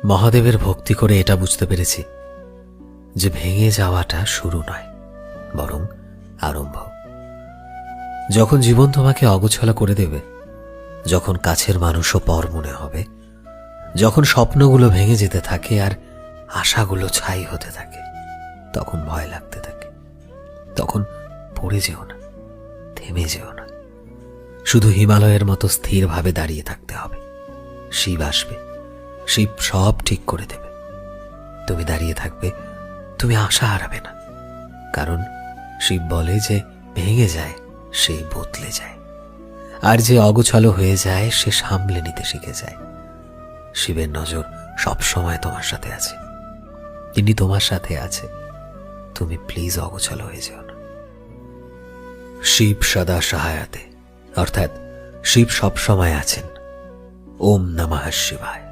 মহাদেবের ভক্তি করে এটা বুঝতে পেরেছি যে ভেঙে যাওয়াটা শুরু নয়, বরং আরম্ভ। যখন জীবন তোমাকে অগোছালো করে দেবে, যখন কাছের মানুষও পর মনে হবে, যখন স্বপ্নগুলো ভেঙে যেতে থাকে আর আশাগুলো ছাই হতে থাকে, তখন ভয় লাগতে থাকে। তখন পড়ে যেও না, থেমে যেও না। শুধু হিমালয়ের মতো স্থিরভাবে দাঁড়িয়ে থাকতে হবে। শিব আসবে, শিব সব ঠিক করে দেবে। তুমি দাঁড়িয়ে থাকবে, তুমি আশা হারাবে না, কারণ শিব বলে যে ভেঙে যায় সেই বদলে যায়, আর যে অগোছালো হয়ে যায় সে সামলে নিতে শিখে যায়। শিবের নজর সব সময় তোমার সাথে আছে, তিনি তোমার সাথে আছে। তুমি প্লিজ অগোছালো হয়ে যেও না। শিব সদা সহায়তে, অর্থাৎ শিব সব সময় আছেন। ওম নমঃ শিবায়।